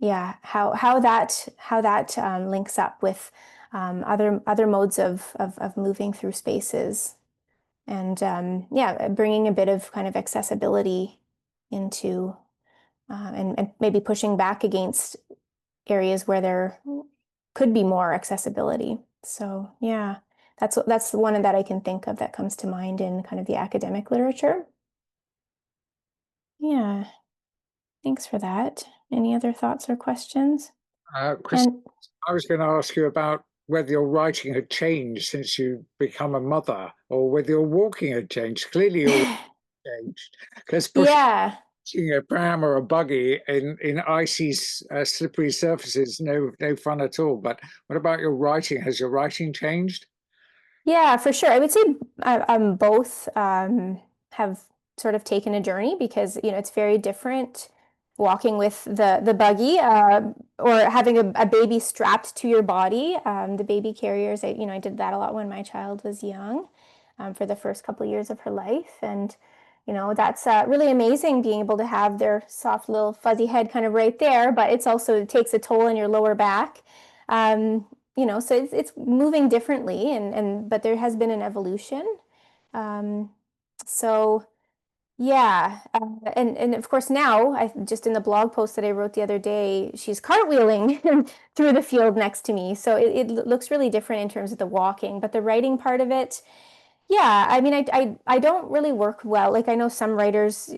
yeah, how that links up with other modes of moving through spaces, and yeah, bringing a bit of kind of accessibility into and maybe pushing back against areas where there could be more accessibility. So yeah, that's the one that I can think of that comes to mind in kind of the academic literature. Yeah, thanks for that. Any other thoughts or questions? Chris, And I was going to ask you about whether your writing had changed since you become a mother, or whether your walking had changed. Clearly, your changed, because pushing yeah. a pram or a buggy in icy, slippery surfaces, no fun at all. But what about your writing? Has your writing changed? Yeah, for sure. I would say both have sort of taken a journey, because it's very different walking with the buggy or having a baby strapped to your body. The baby carriers, I did that a lot when my child was young, for the first couple of years of her life, and that's really amazing, being able to have their soft little fuzzy head kind of right there. But it takes a toll on your lower back. Um, so it's moving differently, but there has been an evolution. Um, so yeah, and of course now, I just in the blog post that I wrote the other day, she's cartwheeling through the field next to me. So it looks really different in terms of the walking, but the writing part of it, yeah, I mean, I don't really work well. Like, I know some writers,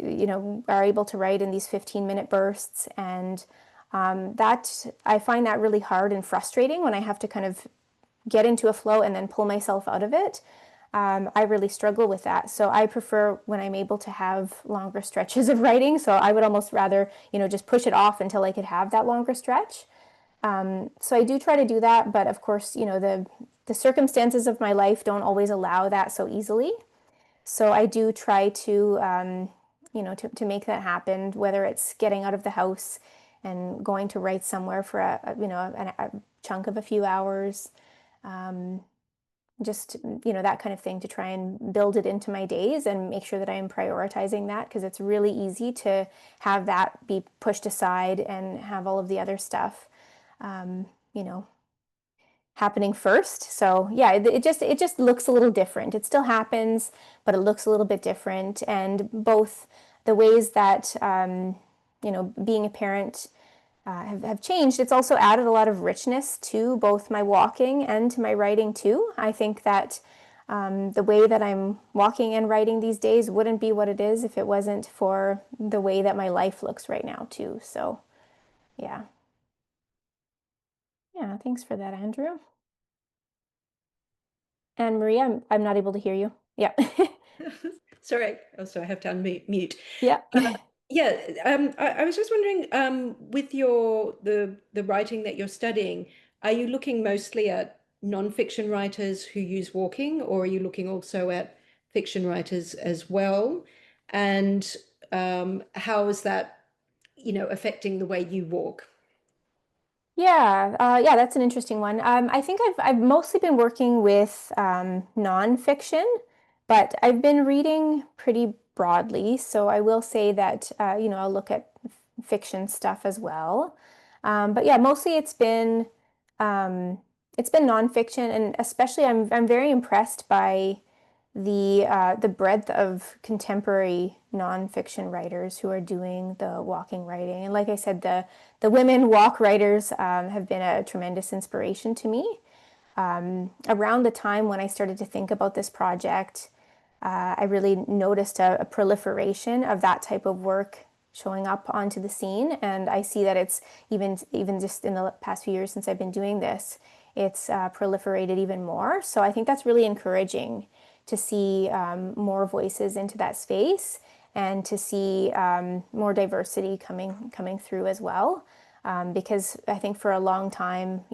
are able to write in these 15-minute bursts, and that I find that really hard and frustrating when I have to kind of get into a flow and then pull myself out of it. I really struggle with that. So I prefer when I'm able to have longer stretches of writing. So I would almost rather, just push it off until I could have that longer stretch. So I do try to do that, but of course, the circumstances of my life don't always allow that so easily. So I do try to, to make that happen, whether it's getting out of the house and going to write somewhere for a chunk of a few hours, just that kind of thing, to try and build it into my days and make sure that I am prioritizing that, because it's really easy to have that be pushed aside and have all of the other stuff, you know, happening first. So yeah, it just looks a little different. It still happens, but it looks a little bit different. And both the ways that being a parent have changed. It's also added a lot of richness to both my walking and to my writing too. I think that the way that I'm walking and writing these days wouldn't be what it is if it wasn't for the way that my life looks right now too. So yeah. Yeah, thanks for that, Andrew. And Maria, I'm not able to hear you. Yeah. Sorry. Oh, so I have to unmute. Mute. Yeah. Yeah. I was just wondering, with the writing that you're studying, are you looking mostly at non-fiction writers who use walking, or are you looking also at fiction writers as well? And how is that, affecting the way you walk? Yeah, that's an interesting one. I think I've mostly been working with nonfiction, but I've been reading pretty broadly. So I will say that I'll look at fiction stuff as well. But yeah, mostly it's been nonfiction, and especially I'm very impressed by the breadth of contemporary nonfiction writers who are doing the walking writing. And like I said, the women walk writers have been a tremendous inspiration to me. Around the time when I started to think about this project, I really noticed a proliferation of that type of work showing up onto the scene, and I see that it's even just in the past few years since I've been doing this, it's proliferated even more. So I think that's really encouraging to see more voices into that space, and to see more diversity coming through as well. Because I think for a long time,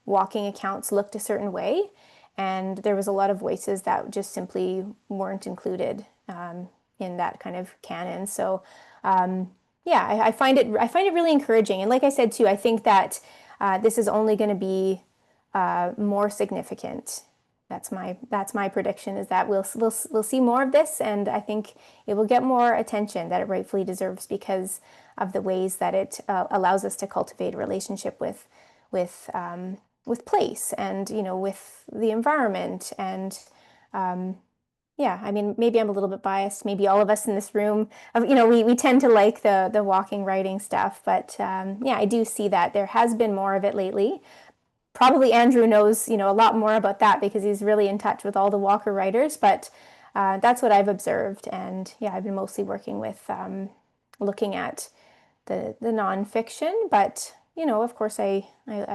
walking accounts looked a certain way, and there was a lot of voices that just simply weren't included in that kind of canon. So yeah, yeah, I find it really encouraging. And like I said too, I think that this is only going to be more significant. That's my prediction, is that we'll see more of this, and I think it will get more attention that it rightfully deserves because of the ways that it allows us to cultivate a relationship with place and with the environment and yeah, I mean, maybe I'm a little bit biased. Maybe all of us in this room, we tend to like the walking, writing stuff. But yeah, I do see that there has been more of it lately. Probably Andrew knows, a lot more about that because he's really in touch with all the walker writers. But that's what I've observed. And yeah, I've been mostly working with looking at the nonfiction. But, of course, I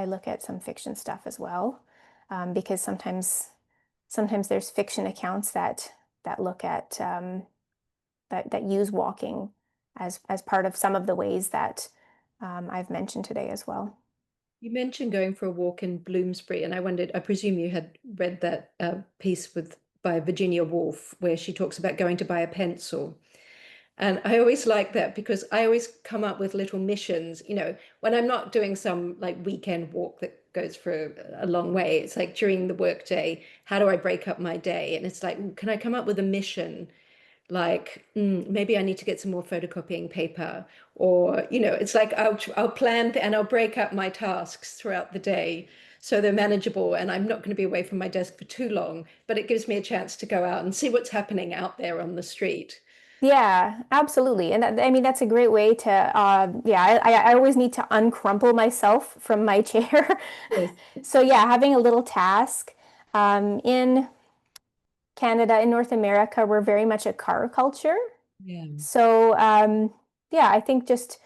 look at some fiction stuff as well because sometimes there's fiction accounts that look at that use walking as part of some of the ways that I've mentioned today as well. You mentioned going for a walk in Bloomsbury, and I wondered, I presume you had read that piece by Virginia Woolf, where she talks about going to buy a pencil. And I always like that because I always come up with little missions, when I'm not doing some like weekend walk that goes for a long way. It's like during the workday, how do I break up my day? And it's like, can I come up with a mission? Like maybe I need to get some more photocopying paper, or it's like I'll plan and I'll break up my tasks throughout the day so they're manageable, and I'm not going to be away from my desk for too long, but it gives me a chance to go out and see what's happening out there on the street. Yeah, absolutely. And I mean, that's a great way to, yeah, I always need to uncrumple myself from my chair. Yes. So yeah, having a little task. In Canada, in North America, we're very much a car culture. Yeah. So yeah, I think just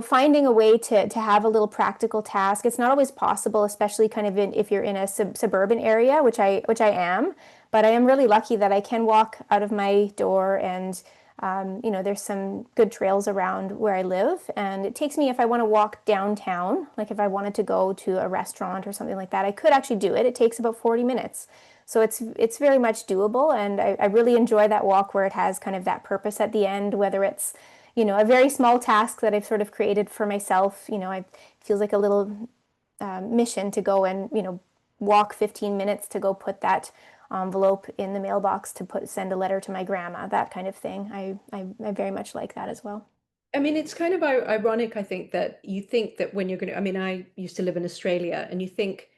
finding a way to have a little practical task. It's not always possible, especially kind of if you're in a suburban area, which I am. But I am really lucky that I can walk out of my door, and there's some good trails around where I live. And it takes me, if I want to walk downtown, like if I wanted to go to a restaurant or something like that, I could actually do it. It takes about 40 minutes. So it's very much doable, and I really enjoy that walk where it has kind of that purpose at the end, whether it's a very small task that I've sort of created for myself. It feels like a little mission to go and, walk 15 minutes to go put that envelope in the mailbox to send a letter to my grandma, that kind of thing. I very much like that as well. I mean, it's kind of ironic, I think, that you think that when you're going to, I mean, I used to live in Australia, and you think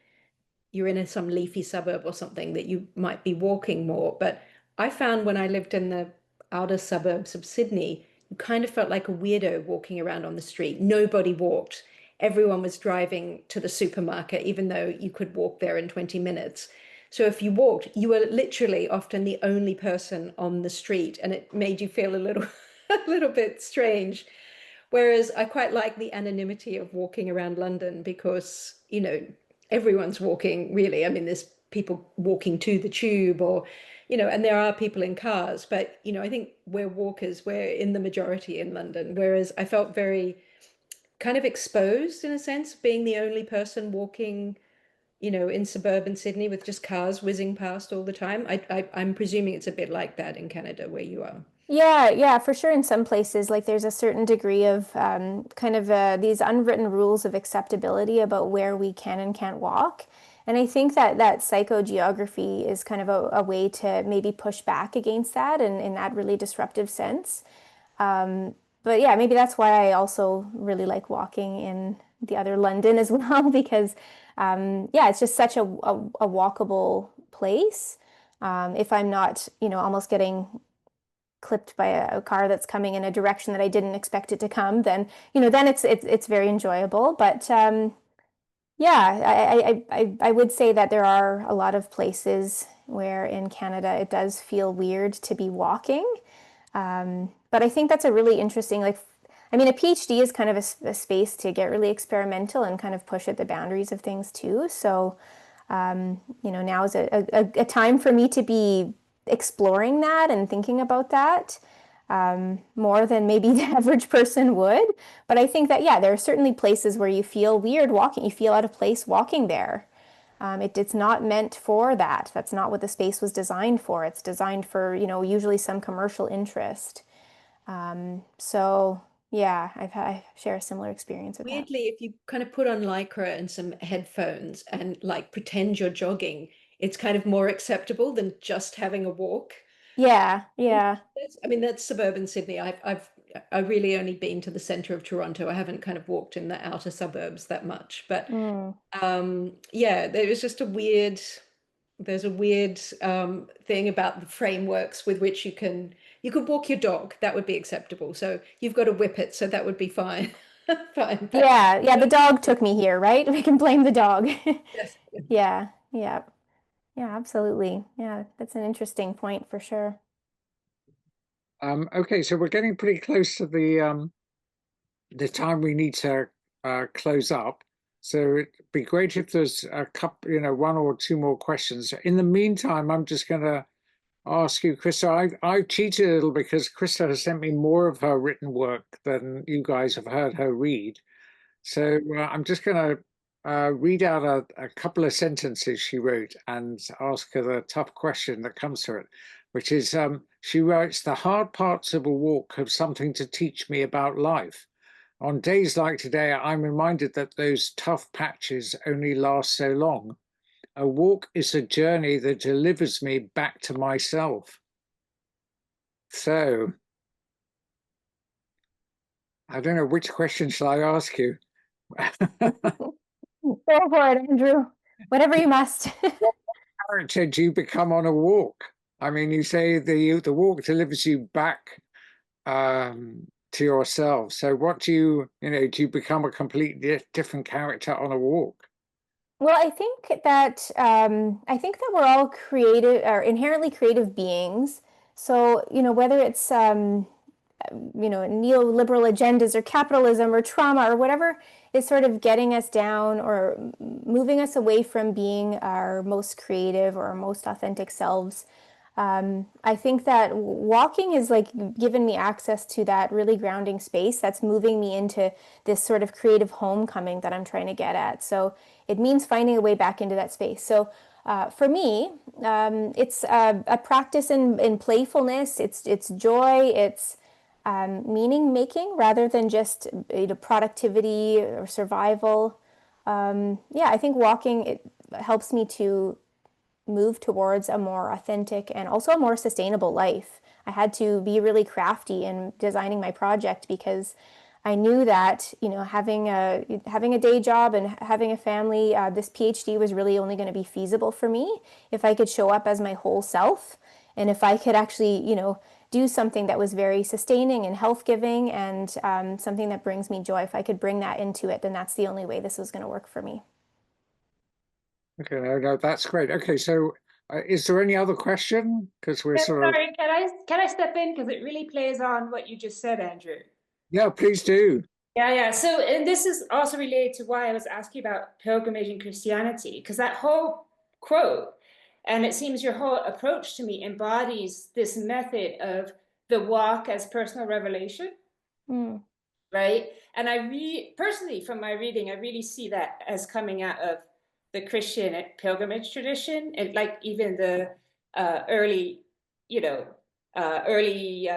you're in some leafy suburb or something that you might be walking more. But I found when I lived in the outer suburbs of Sydney, you kind of felt like a weirdo walking around on the street. Nobody walked. Everyone was driving to the supermarket, even though you could walk there in 20 minutes. So if you walked, you were literally often the only person on the street, and it made you feel a little, a little bit strange. Whereas I quite like the anonymity of walking around London because, everyone's walking really. I mean, there's people walking to the tube or, and there are people in cars, but, I think we're walkers, we're in the majority in London. Whereas I felt very kind of exposed in a sense, being the only person walking, in suburban Sydney with just cars whizzing past all the time. I'm presuming it's a bit like that in Canada where you are. Yeah, for sure. In some places, like there's a certain degree of kind of these unwritten rules of acceptability about where we can and can't walk. And I think that psychogeography is kind of a way to maybe push back against that and in that really disruptive sense. But yeah, maybe that's why I also really like walking in the other London as well, because yeah, it's just such a walkable place. If I'm not, almost getting clipped by a car that's coming in a direction that I didn't expect it to come, then then it's very enjoyable. But yeah, I would say that there are a lot of places where in Canada it does feel weird to be walking. But I think that's a really interesting, like, I mean, a PhD is kind of a space to get really experimental and kind of push at the boundaries of things too. So, now is a time for me to be exploring that and thinking about that more than maybe the average person would. But I think that, yeah, there are certainly places where you feel weird walking, you feel out of place walking there. It's not meant for that. That's not what the space was designed for. It's designed for, usually some commercial interest. So yeah, I share a similar experience with that. Weirdly, if you kind of put on Lycra and some headphones and like pretend you're jogging, it's kind of more acceptable than just having a walk. Yeah, yeah. I mean, that's suburban Sydney. I've really only been to the center of Toronto. I haven't kind of walked in the outer suburbs that much. But Mm. yeah, there's a weird thing about the frameworks with which you could walk your dog. That would be acceptable. So you've got to whip it, so that would be fine. Fine. But Yeah, yeah, the dog took me here, right? We can blame the dog. yes. Yeah, yeah, yeah, absolutely. Yeah, that's an interesting point for sure. Okay, so we're getting pretty close to the time we need to close up. So it'd be great if there's a couple, one or two more questions. In the meantime, I'm just going to ask you, Krista. I've cheated a little because Krista has sent me more of her written work than you guys have heard her read. So I'm just going to read out a couple of sentences she wrote and ask her the tough question that comes to it, which is she writes, "The hard parts of a walk have something to teach me about life. On days like today, I'm reminded that those tough patches only last so long. A walk is a journey that delivers me back to myself." So I don't know, which question shall I ask you? Go for it, Andrew. Whatever you must. Character do you become on a walk? I mean, you say the walk delivers you back to yourself. So what do you become a completely different character on a walk? Well, I think that we're all creative or inherently creative beings. So, whether it's neoliberal agendas or capitalism or trauma or whatever is sort of getting us down or moving us away from being our most creative or our most authentic selves. I think that walking has like given me access to that really grounding space that's moving me into this sort of creative homecoming that I'm trying to get at. So it means finding a way back into that space. So for me, it's a practice in playfulness. It's joy. It's meaning making rather than just productivity or survival. Yeah, I think walking it helps me to move towards a more authentic and also a more sustainable life. I had to be really crafty in designing my project because I knew that having a day job and having a family, this PhD was really only going to be feasible for me if I could show up as my whole self, and if I could actually do something that was very sustaining and health giving and something that brings me joy. If I could bring that into it, then that's the only way this was going to work for me. Okay, no, that's great. Okay, so is there any other question? Because we're sort of, Sorry, can I step in because it really plays on what you just said, Andrew? yeah, please do. Yeah. So, and this is also related to why I was asking about pilgrimage and Christianity, because that whole quote, and it seems your whole approach to me embodies this method of the walk as personal revelation, Mm. right? And personally, from my reading, I really see that as coming out of the Christian pilgrimage tradition, and like even the early, you know, early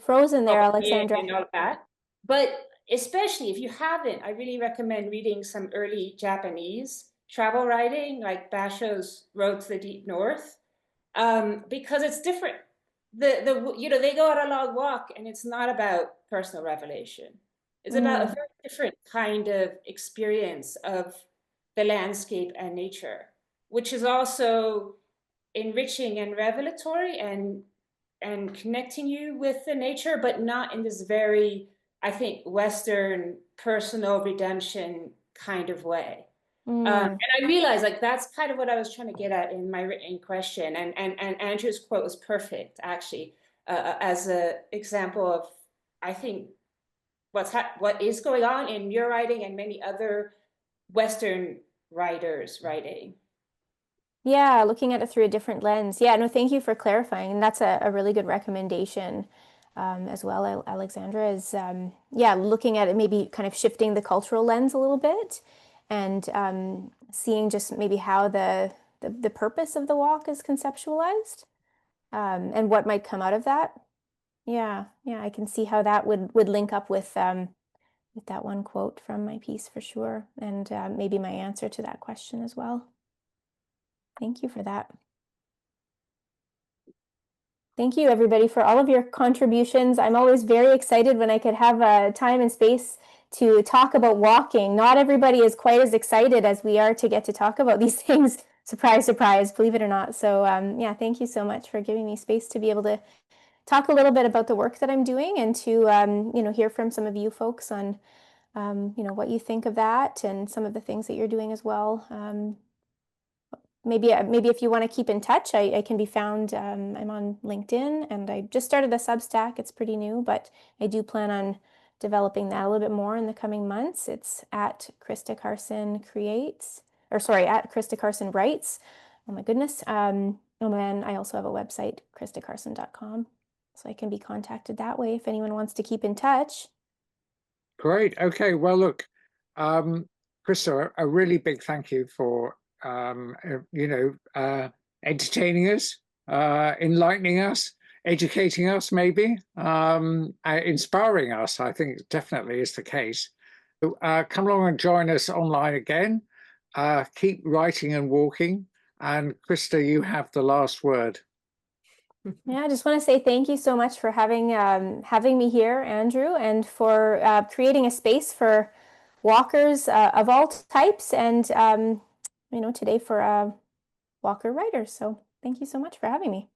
Frozen there, European Alexandra. and all that. But especially if you haven't, I really recommend reading some early Japanese travel writing, like Basho's Road to the Deep North, because it's different. They go on a long walk, and it's not about personal revelation. It's about a very different kind of experience of the landscape and nature, which is also enriching and revelatory and connecting you with the nature, but not in this very, I think, Western personal redemption kind of way. And I realized like that's kind of what I was trying to get at in my written question. And Andrew's quote was perfect, actually, as an example of, I think, what is going on in your writing and many other Western writers' writing. Yeah, looking at it through a different lens. Yeah, no, thank you for clarifying. And that's a really good recommendation as well, Alexandra, is yeah, looking at it, maybe kind of shifting the cultural lens a little bit and seeing just maybe how the purpose of the walk is conceptualized and what might come out of that. Yeah, I can see how that would link up with that one quote from my piece for sure, and maybe my answer to that question as well. Thank you for that. Thank you, everybody, for all of your contributions. I'm always very excited when I could have time and space to talk about walking. Not everybody is quite as excited as we are to get to talk about these things. Surprise, surprise, believe it or not. So yeah, thank you so much for giving me space to be able to talk a little bit about the work that I'm doing, and to hear from some of you folks on what you think of that and some of the things that you're doing as well. Maybe if you want to keep in touch, I can be found. I'm on LinkedIn, and I just started a Substack. It's pretty new, but I do plan on developing that a little bit more in the coming months. It's at Krista Carson Creates, or sorry, at Krista Carson Writes. Oh my goodness. And then I also have a website, kristacarson.com. So I can be contacted that way if anyone wants to keep in touch. Great. Okay. Well, look, Krista, a really big thank you for entertaining us, enlightening us, educating us, maybe, inspiring us. I think definitely is the case. So, come along and join us online again. Keep writing and walking. And Krista, you have the last word. Yeah, I just want to say thank you so much for having me here, Andrew, and for creating a space for walkers of all types, and today for walker writers. So thank you so much for having me.